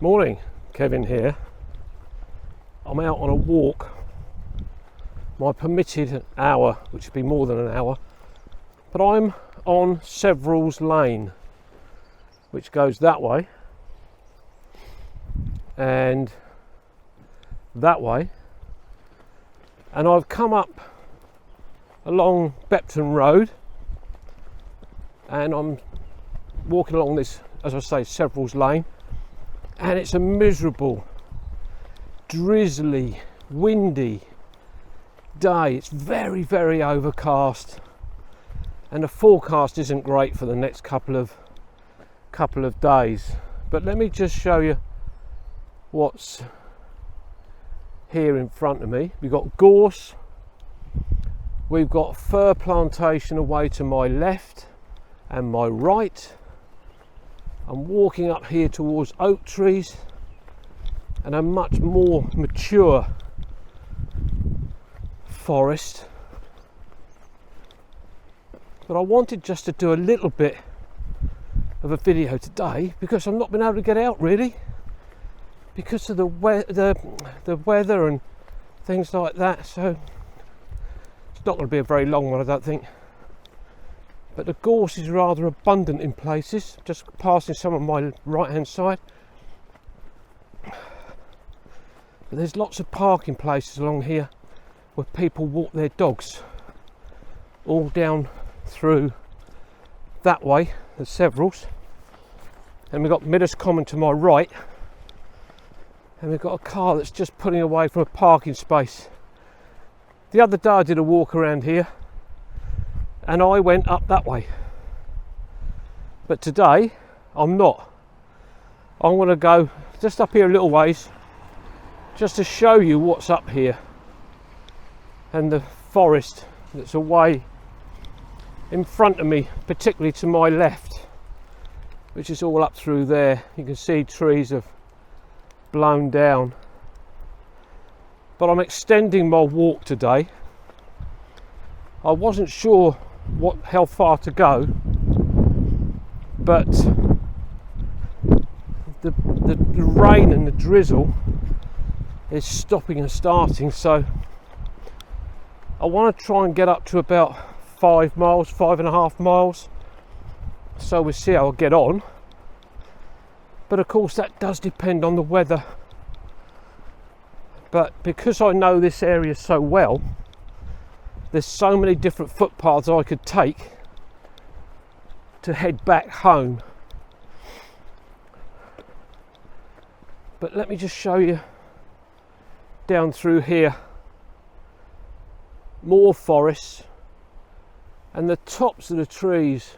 Morning, Kevin here. I'm out on a walk. My permitted hour, which would be more than an hour, but I'm on Severals Lane, which goes that way and that way, and I've come up along Bepton Road and I'm walking along this, as I say, Severals Lane, and it's a miserable, drizzly, windy day. It's very, very overcast, and the forecast isn't great for the next couple of days. But let me just show you what's here in front of me. We've got gorse, we've got fir plantation away to my left and my right. I'm walking up here towards oak trees and a much more mature forest. But I wanted just to do a little bit of a video today because I've not been able to get out really because of the weather and things like that. So it's not going to be a very long one, I don't think. But the gorse is rather abundant in places. Just passing some on my right hand side. But there's lots of parking places along here where people walk their dogs, all down through that way, the Severals. And we've got Midhurst Common to my right, and we've got a car that's just pulling away from a parking space. The other day I did a walk around here and I went up that way, but today I'm not. I'm going to go just up here a little ways just to show you what's up here and the forest that's away in front of me, particularly to my left, which is all up through there. You can see trees have blown down, but I'm extending my walk today. I wasn't sure how far to go, but the rain and the drizzle is stopping and starting, so I want to try and get up to about 5 miles, 5.5 miles, so we'll see how I get on. But of course that does depend on the weather, but because I know this area so well, there's so many different footpaths I could take to head back home. But let me just show you down through here, more forests, and the tops of the trees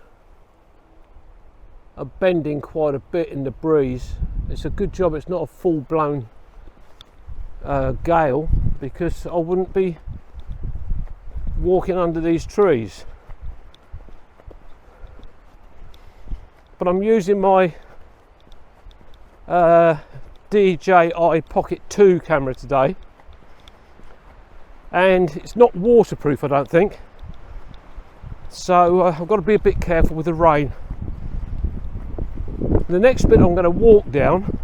are bending quite a bit in the breeze. It's a good job it's not a full-blown gale, because I wouldn't be walking under these trees. But I'm using my DJI Pocket 2 camera today, and it's not waterproof, I don't think, so I've got to be a bit careful with the rain. The next bit I'm going to walk down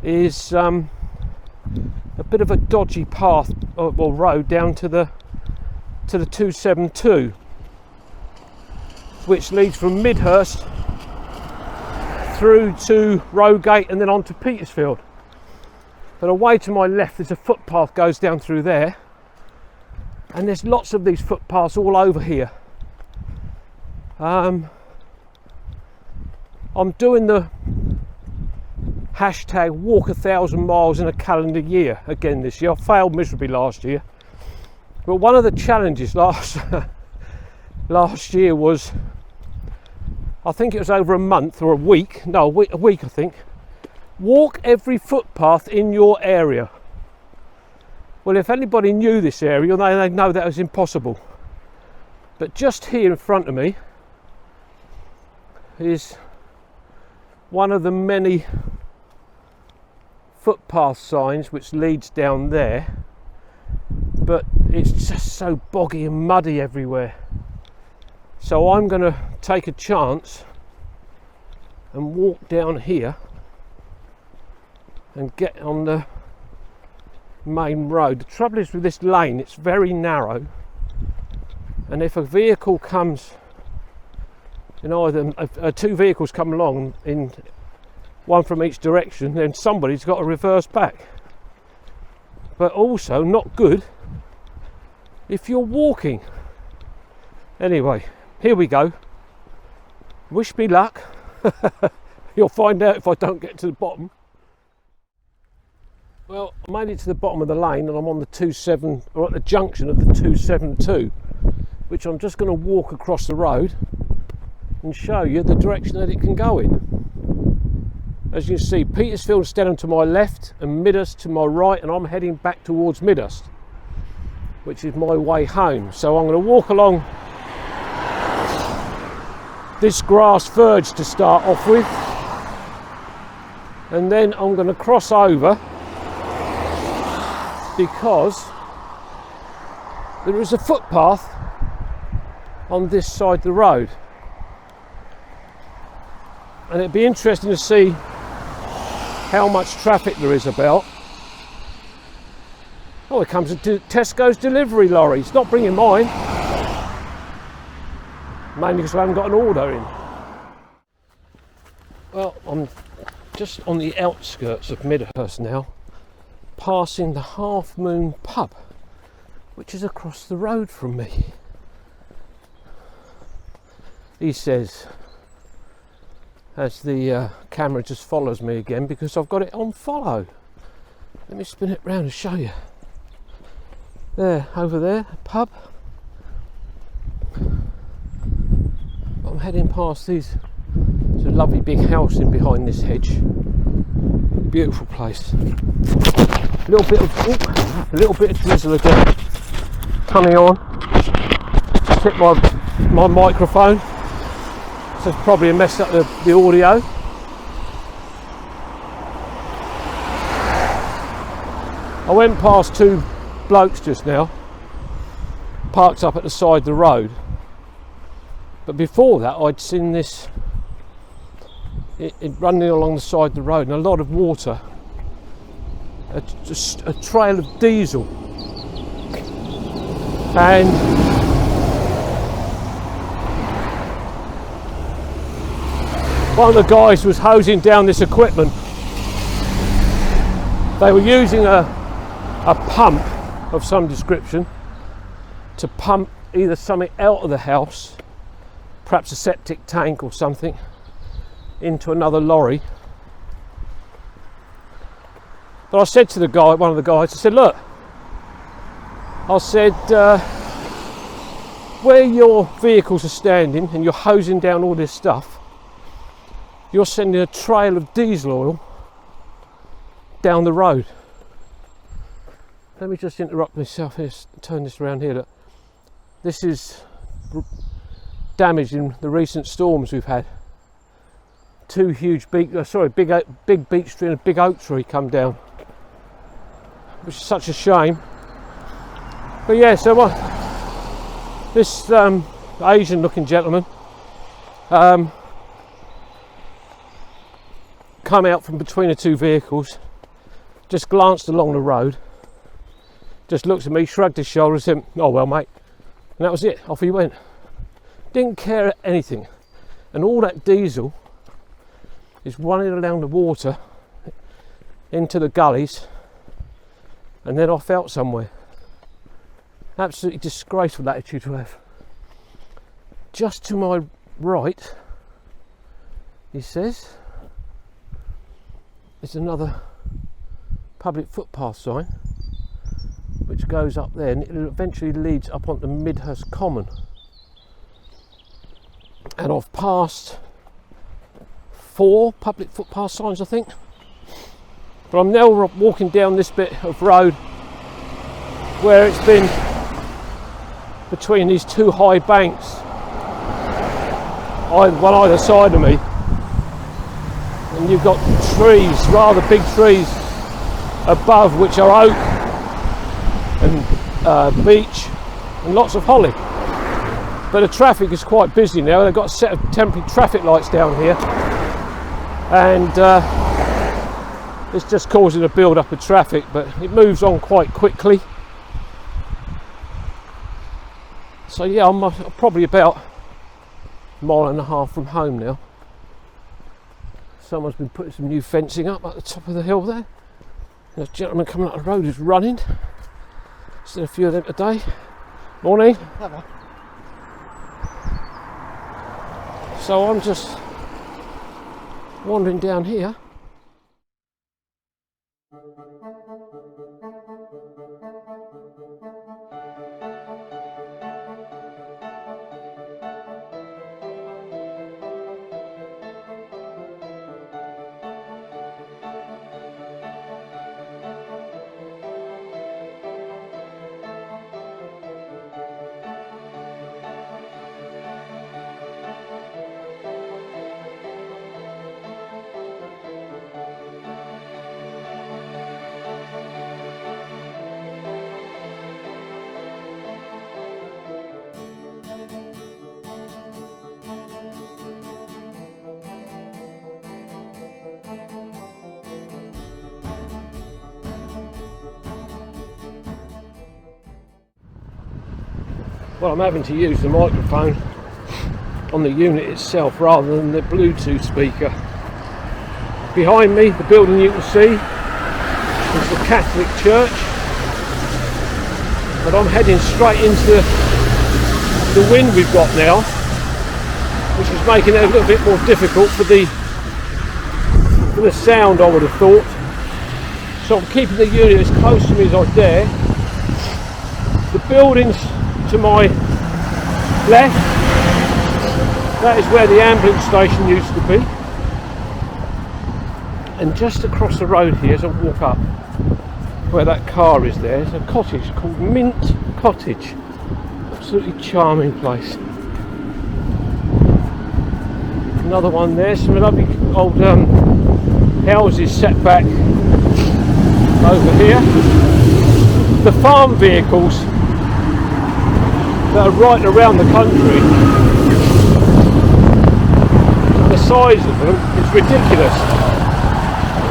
is a bit of a dodgy path or road down to the 272, which leads from Midhurst through to Rowgate and then on to Petersfield. But away to my left there's a footpath goes down through there, and there's lots of these footpaths all over here. I'm doing the hashtag walk 1,000 miles in a calendar year again this year. I failed miserably last year, but one of the challenges last year was, I think it was over a month or a week I think, walk every footpath in your area. Well, if anybody knew this area, they'd know that was impossible. But just here in front of me is one of the many footpath signs which leads down there, but it's just so boggy and muddy everywhere. So I'm going to take a chance and walk down here and get on the main road. The trouble is with this lane, it's very narrow, and if a vehicle comes in either, two vehicles come along in one from each direction, then somebody's got to reverse back. But also not good if you're walking. Anyway, here we go. Wish me luck. You'll find out if I don't get to the bottom. Well, I made it to the bottom of the lane and I'm on the 27, or at the junction of the 272, which I'm just going to walk across the road and show you the direction that it can go in. As you can see, Petersfield is down to my left and Midhurst to my right, and I'm heading back towards Midhurst, which is my way home. So I'm going to walk along this grass verge to start off with, and then I'm going to cross over because there is a footpath on this side of the road, and it'd be interesting to see how much traffic there is about. Oh, it comes a Tesco's delivery lorry. It's not bringing mine, mainly because I haven't got an order in. Well, I'm just on the outskirts of Midhurst now, passing the Half Moon pub, which is across the road from me. He says, as the camera just follows me again because I've got it on follow. Let me spin it round and show you. There, over there, pub. I'm heading past these. There's a lovely big house in behind this hedge. Beautiful place. A little bit of drizzle again. Coming on. Just hit my microphone. So it's probably messed up the audio. I went past two blokes just now, parked up at the side of the road. But before that, I'd seen this it running along the side of the road, and a lot of water, a trail of diesel, and one of the guys was hosing down this equipment. They were using a pump of some description to pump either something out of the house, perhaps a septic tank or something, into another lorry. But I said to the guy, one of the guys, I said, look, where your vehicles are standing and you're hosing down all this stuff, you're sending a trail of diesel oil down the road. Let me just interrupt myself here, turn this around here. Look. This is damaged in the recent storms we've had. Two huge big beech tree and a big oak tree come down, which is such a shame. But yeah, so this Asian looking gentleman come out from between the two vehicles, just glanced along the road, just looked at me, shrugged his shoulders, said, oh well mate, and that was it. Off he went. Didn't care anything. And all that diesel is running along the water into the gullies and then off out somewhere. Absolutely disgraceful attitude to have. Just to my right, he says, is another public footpath sign which goes up there, and it eventually leads up onto Midhurst Common. And I've passed 4 public footpath signs, I think. But I'm now walking down this bit of road where it's been between these two high banks, one either side of me, and you've got trees, rather big trees above, which are oak and beech and lots of holly. But the traffic is quite busy now. They've got a set of temporary traffic lights down here, and It's just causing a build up of traffic, but it moves on quite quickly. So yeah, I'm probably about a mile and a half from home now. Someone's been putting some new fencing up at the top of the hill there. There's a gentleman coming up the road who's running. Seen a few of them today. Morning. Hello. So I'm just wandering down here. Well, I'm having to use the microphone on the unit itself rather than the Bluetooth speaker. Behind me, the building you can see is the Catholic Church, but I'm heading straight into the wind we've got now, which is making it a little bit more difficult for the sound, I would have thought. So I'm keeping the unit as close to me as I dare. The buildings to my left, that is where the ambulance station used to be, and just across the road here as I walk up where that car is, there's a cottage called Mint Cottage. Absolutely charming place. Another one there, some lovely old houses set back over here. The farm vehicles that are right around the country, the size of them is ridiculous.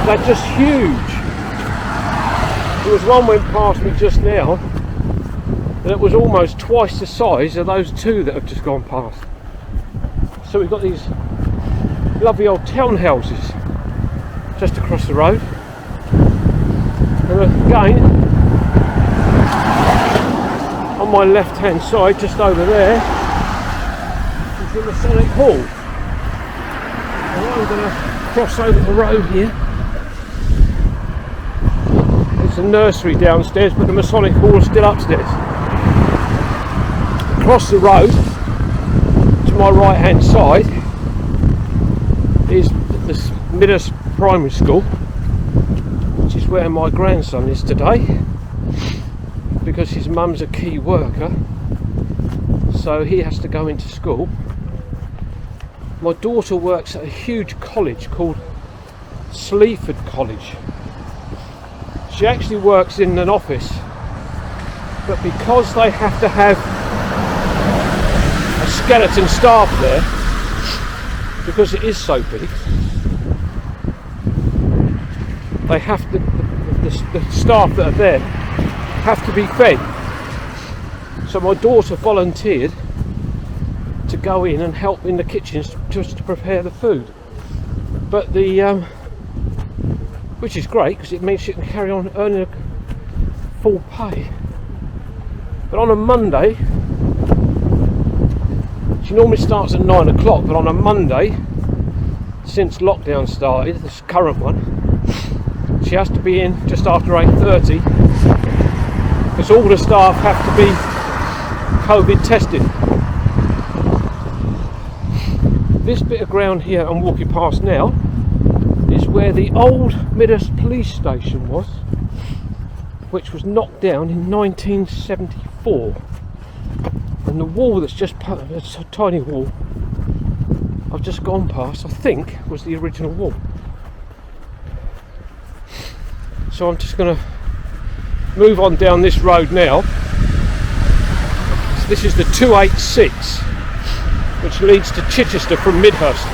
They're just huge. There was one went past me just now that was almost twice the size of those two that have just gone past. So we've got these lovely old townhouses just across the road, and again on my left hand side, just over there, is the Masonic Hall. And I'm going to cross over the road here. It's a nursery downstairs, but the Masonic Hall is still upstairs. Across the road to my right hand side is the Midhurst Primary School, which is where my grandson is today, because his mum's a key worker, so he has to go into school. My daughter works at a huge college called Sleaford College. She actually works in an office, but because they have to have a skeleton staff there, because it is so big, they have to, the staff that are there have to be fed. So my daughter volunteered to go in and help in the kitchens just to prepare the food. But the which is great because it means she can carry on earning full pay. But on a Monday, she normally starts at 9 o'clock, but on a Monday, since lockdown started, this current one, she has to be in just after 8:30 because all the staff have to be COVID tested. This bit of ground here I'm walking past now is where the old Midhurst police station was, which was knocked down in 1974. And the wall that's just part of a tiny wall I've just gone past, I think, was the original wall. So I'm just going to move on down this road now. So this is the 286, which leads to Chichester from Midhurst.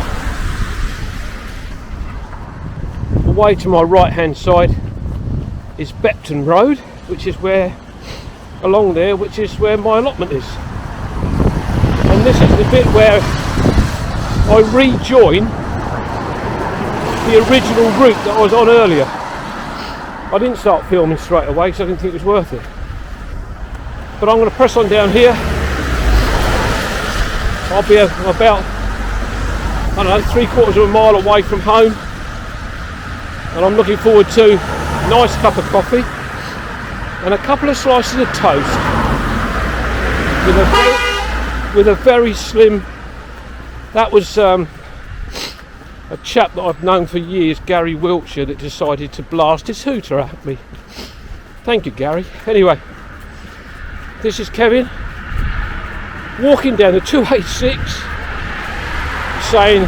Away to my right hand side is Bepton Road, which is where, along there, which is where my allotment is. And this is the bit where I rejoin the original route that I was on earlier. I didn't start filming straight away because I didn't think it was worth it. But I'm going to press on down here. I'll be about, I don't know, 3/4 of a mile away from home. And I'm looking forward to a nice cup of coffee and a couple of slices of toast with a very slim, that was a chap that I've known for years, Gary Wiltshire, that decided to blast his hooter at me. Thank you, Gary. Anyway, this is Kevin walking down the 286 saying,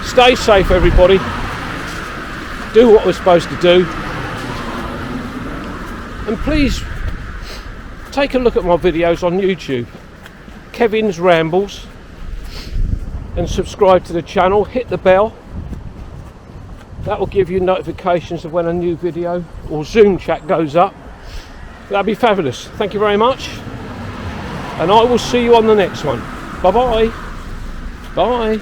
stay safe everybody, do what we're supposed to do, and please take a look at my videos on YouTube, Kevin's Rambles, and subscribe to the channel, hit the bell. That will give you notifications of when a new video or Zoom chat goes up. That'd be fabulous. Thank you very much, and I will see you on the next one. Bye bye. Bye.